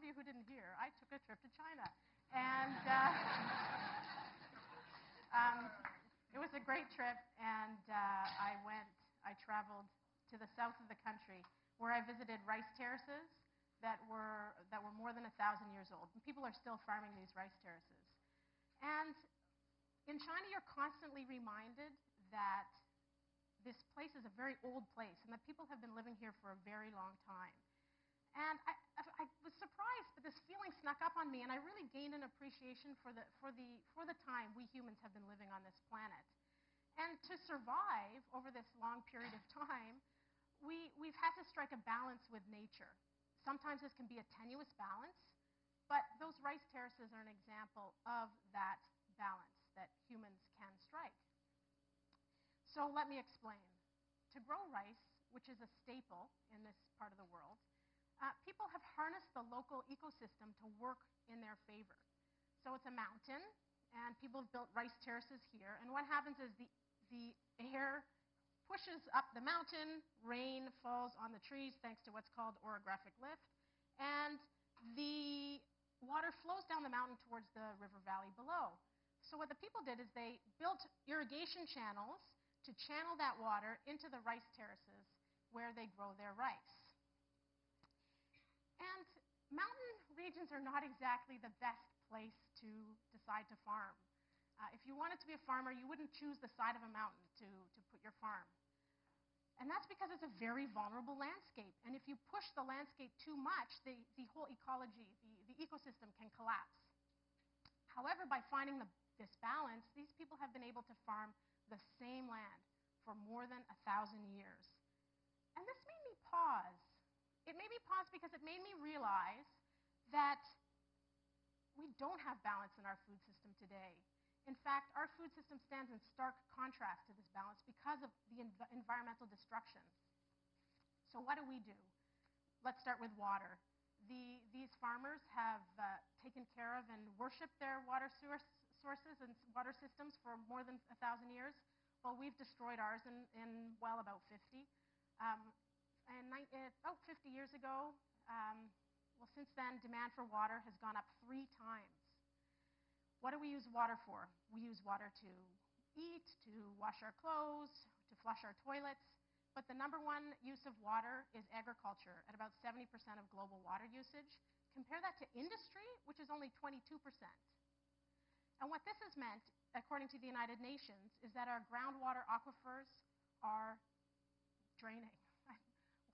you who didn't hear, I took a trip to China. And it was a great trip, and I traveled to the south of the country, where I visited rice terraces that were more than 1,000 years old. And people are still farming these rice terraces. And in China, you're constantly reminded that this place is a very old place and that people have been living here for a very long time. And I was surprised, but this feeling snuck up on me, and I really gained an appreciation for the time we humans have been living on this planet. And to survive over this long period of time, we've had to strike a balance with nature. Sometimes this can be a tenuous balance, but those rice terraces are an example of that balance that humans can strike. So let me explain. To grow rice, which is a staple in this part of the world, people have harnessed the local ecosystem to work in their favor. So it's a mountain, and people have built rice terraces here. And what happens is the air pushes up the mountain, rain falls on the trees thanks to what's called orographic lift, and the water flows down the mountain towards the river valley below. So what the people did is they built irrigation channels to channel that water into the rice terraces where they grow their rice. And mountain regions are not exactly the best place to decide to farm. If you wanted to be a farmer, you wouldn't choose the side of a mountain to put your farm. And that's because it's a very vulnerable landscape. And if you push the landscape too much, the whole ecology, the ecosystem can collapse. However, by finding this balance, these people have been able to farm the same land for more than 1,000 years. And this made me pause. It made me pause because it made me realize that we don't have balance in our food system today. In fact, our food system stands in stark contrast to this balance because of the environmental destruction. So what do? Let's start with water. These farmers have taken care of and worshipped their water sources and water systems for more than 1,000 years. Well, we've destroyed ours in about 50. About 50 years ago, since then, demand for water has gone up 3 times. What do we use water for? We use water to eat, to wash our clothes, to flush our toilets. But the #1 use of water is agriculture, at about 70% of global water usage. Compare that to industry, which is only 22%. And what this has meant, according to the United Nations, is that our groundwater aquifers are draining.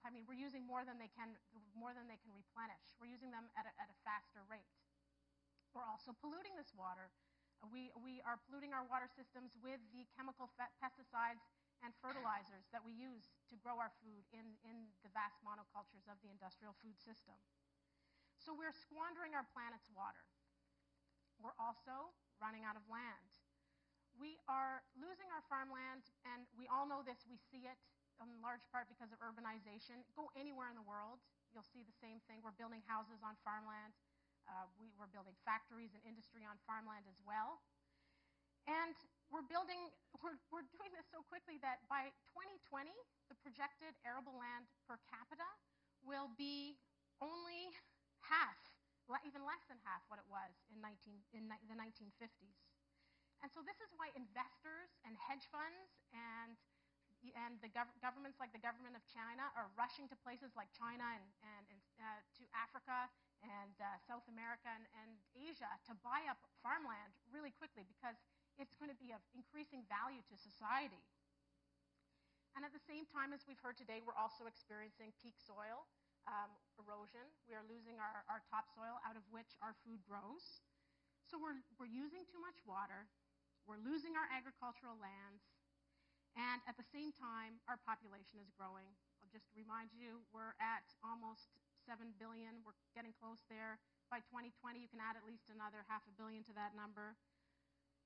I mean, we're using more than they can replenish. We're using them at a faster rate. We're also polluting this water. We are polluting our water systems with the chemical pesticides and fertilizers that we use to grow our food in the vast monocultures of the industrial food system. So we're squandering our planet's water. We're also running out of land. We are losing our farmland, and we all know this. We see it in large part because of urbanization. Go anywhere in the world, you'll see the same thing. We're building houses on farmland. We're building factories and industry on farmland as well. And we're doing this so quickly that by 2020, the projected arable land per capita will be only half, even less than half what it was in the 1950s. And so this is why investors and hedge funds and the governments like the government of China are rushing to places like China and to Africa and South America and Asia to buy up farmland really quickly, because it's going to be of increasing value to society. And at the same time, as we've heard today, we're also experiencing peak soil erosion. We are losing our topsoil out of which our food grows. So we're using too much water. We're losing our agricultural lands. And at the same time, our population is growing. I'll just remind you, we're at almost 7 billion. We're getting close there. By 2020, you can add at least another 500 million to that number.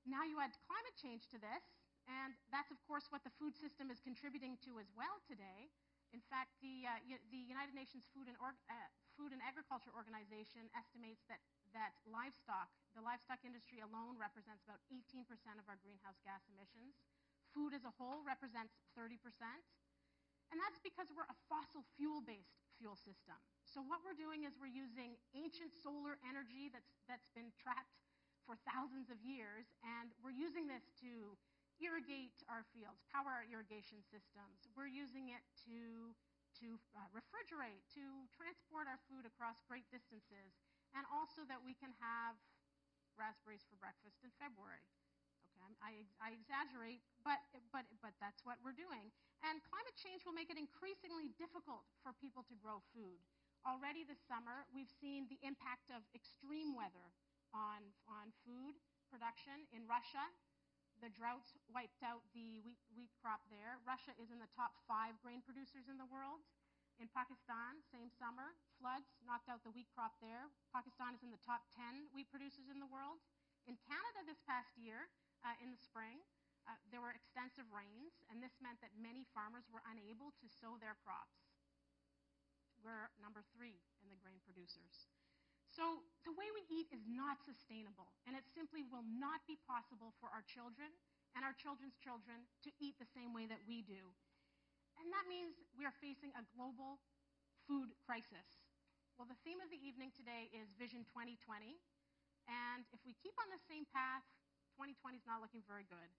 Now you add climate change to this, and that's, of course, what the food system is contributing to as well today. In fact, the United Nations Food and Agriculture Organization estimates that the livestock industry alone represents about 18% of our greenhouse gas emissions. Food as a whole represents 30%. And that's because we're a fossil fuel-based fuel system. So what we're doing is we're using ancient solar energy that's been trapped for thousands of years, and we're using this to irrigate our fields, power our irrigation systems. We're using it to refrigerate, to transport our food across great distances, and also that we can have raspberries for breakfast in February. Okay, I exaggerate, but that's what we're doing. And climate change will make it increasingly difficult for people to grow food. Already this summer, we've seen the impact of extreme weather on food production. In Russia, the droughts wiped out the wheat crop there. Russia is in the top 5 grain producers in the world. In Pakistan, same summer, floods knocked out the wheat crop there. Pakistan is in the top 10 wheat producers in the world. In Canada this past year, in the spring, there were extensive rains, and this meant that many farmers were unable to sow their crops. We're number 3 in the grain producers. So the way we eat is not sustainable, and it simply will not be possible for our children and our children's children to eat the same way that we do. And that means we are facing a global food crisis. Well, the theme of the evening today is Vision 2020, and if we keep on the same path, 2020 is not looking very good.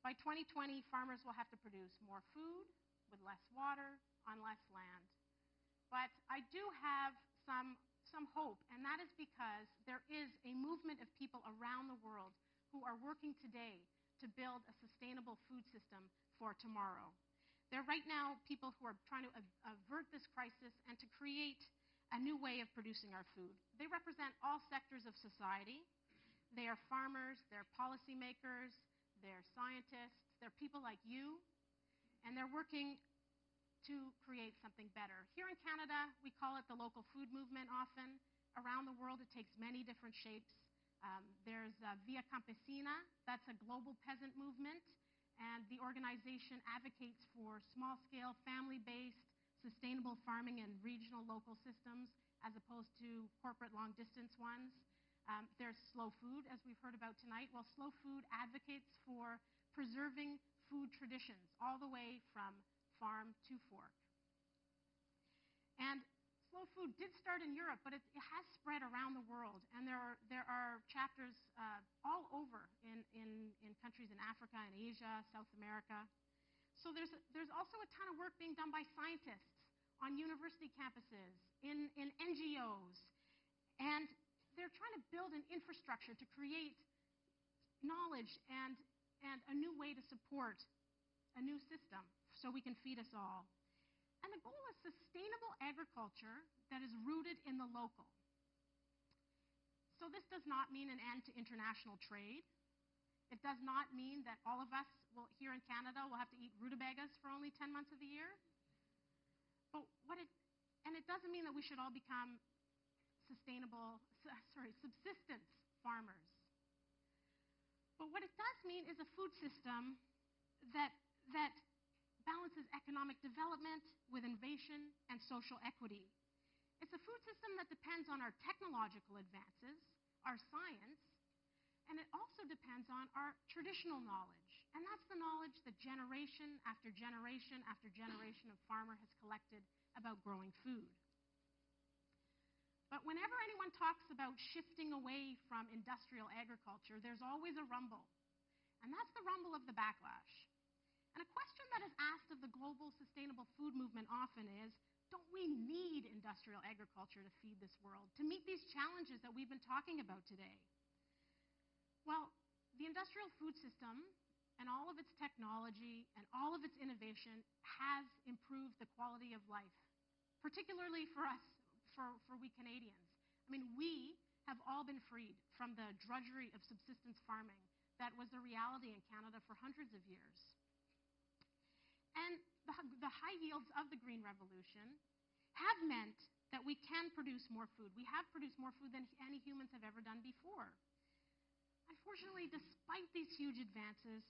By 2020, farmers will have to produce more food with less water on less land. But I do have some hope, and that is because there is a movement of people around the world who are working today to build a sustainable food system for tomorrow. There are right now people who are trying to avert this crisis and to create a new way of producing our food. They represent all sectors of society. They are farmers, they're policymakers, they're scientists, they're people like you, and they're working to create something better. Here in Canada, we call it the local food movement often. Around the world, it takes many different shapes. There's Via Campesina, that's a global peasant movement, and the organization advocates for small-scale, family-based, sustainable farming and regional local systems as opposed to corporate long-distance ones. There's Slow Food, as we've heard about tonight. Well, Slow Food advocates for preserving food traditions all the way from farm to fork. And Slow Food did start in Europe, but it has spread around the world, and there are chapters all over in countries in Africa and Asia, South America. So there's also a ton of work being done by scientists on university campuses, in NGOs, and they're trying to build an infrastructure to create knowledge and a new way to support a new system so we can feed us all. And the goal is sustainable agriculture that is rooted in the local. So this does not mean an end to international trade. It does not mean that all of us here in Canada will have to eat rutabagas for only 10 months of the year. And it doesn't mean that we should all become subsistence farmers. But what it does mean is a food system that balances economic development with innovation and social equity. It's a food system that depends on our technological advances, our science, and it also depends on our traditional knowledge. And that's the knowledge that generation after generation after generation of farmer has collected about growing food. But whenever anyone talks about shifting away from industrial agriculture, there's always a rumble. And that's the rumble of the backlash. And a question that is asked of the global sustainable food movement often is, don't we need industrial agriculture to feed this world, to meet these challenges that we've been talking about today? Well, the industrial food system and all of its technology and all of its innovation has improved the quality of life, particularly for us, for we Canadians. I mean, we have all been freed from the drudgery of subsistence farming that was the reality in Canada for hundreds of years. And the high yields of the Green Revolution have meant that we can produce more food. We have produced more food than any humans have ever done before. Unfortunately, despite these huge advances,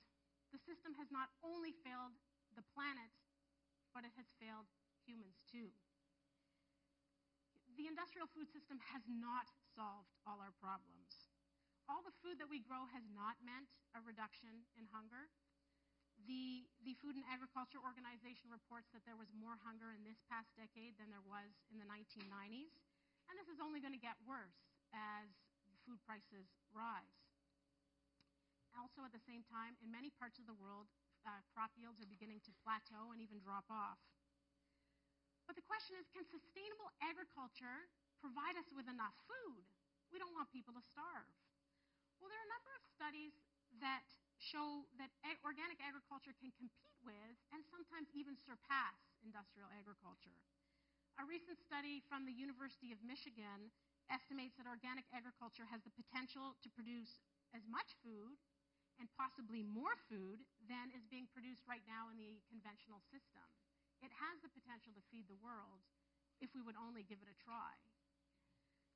the system has not only failed the planet, but it has failed humans too. The industrial food system has not solved all our problems. All the food that we grow has not meant a reduction in hunger. The Food and Agriculture Organization reports that there was more hunger in this past decade than there was in the 1990s, and this is only going to get worse as food prices rise. Also, at the same time, in many parts of the world, crop yields are beginning to plateau and even drop off. But the question is, can sustainable agriculture provide us with enough food? We don't want people to starve. Well, there are a number of studies that show that organic agriculture can compete with and sometimes even surpass industrial agriculture. A recent study from the University of Michigan estimates that organic agriculture has the potential to produce as much food and possibly more food than is being produced right now in the conventional system. It has the potential to feed the world if we would only give it a try.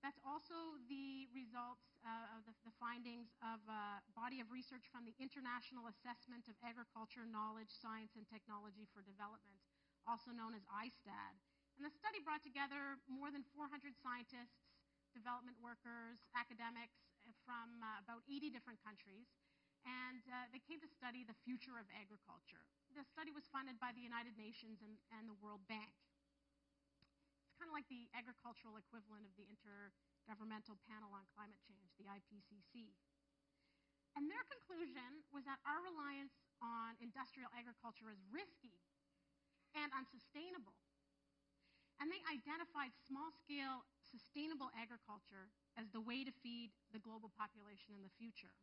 That's also the results of the findings of a body of research from the International Assessment of Agriculture, Knowledge, Science, and Technology for Development, also known as ISTAD. And the study brought together more than 400 scientists, development workers, academics from about 80 different countries, and they came to study the future of agriculture. The study was funded by the United Nations and the World Bank. It's kind of like the agricultural equivalent of the Intergovernmental Panel on Climate Change, the IPCC. And their conclusion was that our reliance on industrial agriculture is risky and unsustainable. And they identified small-scale sustainable agriculture as the way to feed the global population in the future.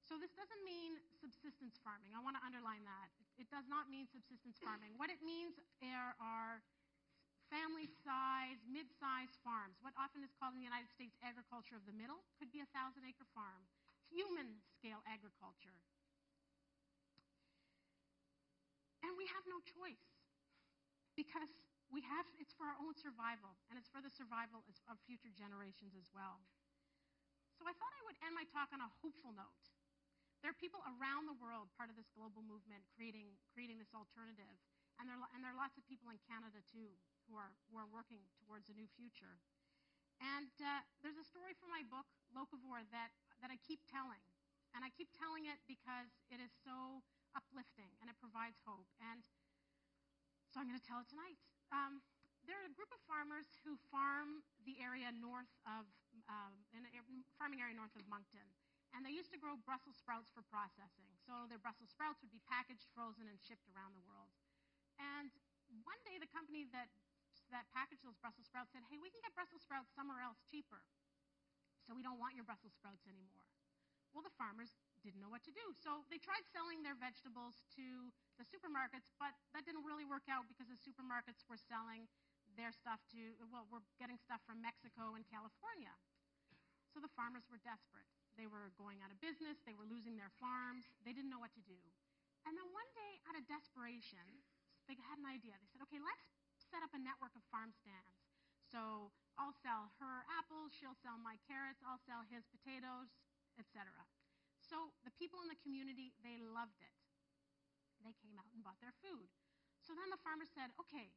So this doesn't mean subsistence farming. I want to underline that. It does not mean subsistence farming. What it means are family-sized, mid-sized farms. What often is called in the United States agriculture of the middle could be a 1,000-acre farm. Human-scale agriculture. And we have no choice because it's for our own survival, and it's for the survival of future generations as well. So I thought I would end my talk on a hopeful note. There are people around the world, part of this global movement, creating this alternative. And there are lots of people in Canada, too, who are working towards a new future. And there's a story from my book, Locavore, that I keep telling. And I keep telling it because it is so uplifting, and it provides hope. And so I'm going to tell it tonight. There are a group of farmers who farm the area north of, farming area north of Moncton. And they used to grow Brussels sprouts for processing. So their Brussels sprouts would be packaged, frozen, and shipped around the world. And one day, the company that packaged those Brussels sprouts said, hey, we can get Brussels sprouts somewhere else cheaper. So we don't want your Brussels sprouts anymore. Well, the farmers didn't know what to do. So they tried selling their vegetables to the supermarkets, but that didn't really work out because the supermarkets were selling their stuff we're getting stuff from Mexico and California. So the farmers were desperate. They were going out of business. They were losing their farms. They didn't know what to do. And then one day, out of desperation, they had an idea. They said, okay, let's set up a network of farm stands. So I'll sell her apples. She'll sell my carrots. I'll sell his potatoes, etc. So the people in the community, they loved it. They came out and bought their food. So then the farmers said, okay,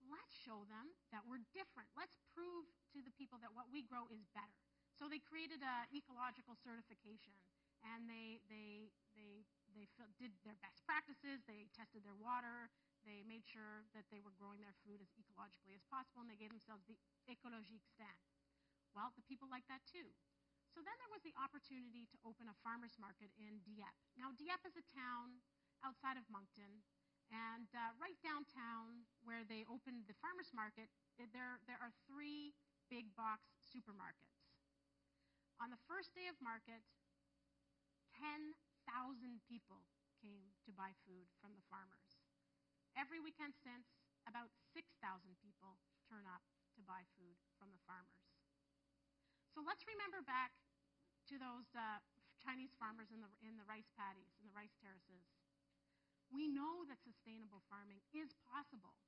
let's show them that we're different. Let's prove to the people that what we grow is better. So they created an ecological certification, and they did their best practices. They tested their water. They made sure that they were growing their food as ecologically as possible, and they gave themselves the écologique stamp. Well, the people liked that too. So then there was the opportunity to open a farmer's market in Dieppe. Now, Dieppe is a town outside of Moncton, and right downtown where they opened the farmer's market, there are 3 big box supermarkets. On the first day of market, 10,000 people came to buy food from the farmers. Every weekend since, about 6,000 people turn up to buy food from the farmers. So let's remember back to those Chinese farmers in the rice paddies, in the rice terraces. We know that sustainable farming is possible.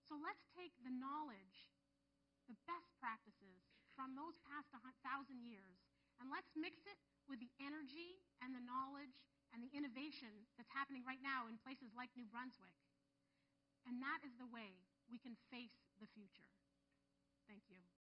So let's take the knowledge, the best practices from those past 1,000 years, and let's mix it with the energy and the knowledge and the innovation that's happening right now in places like New Brunswick. And that is the way we can face the future. Thank you.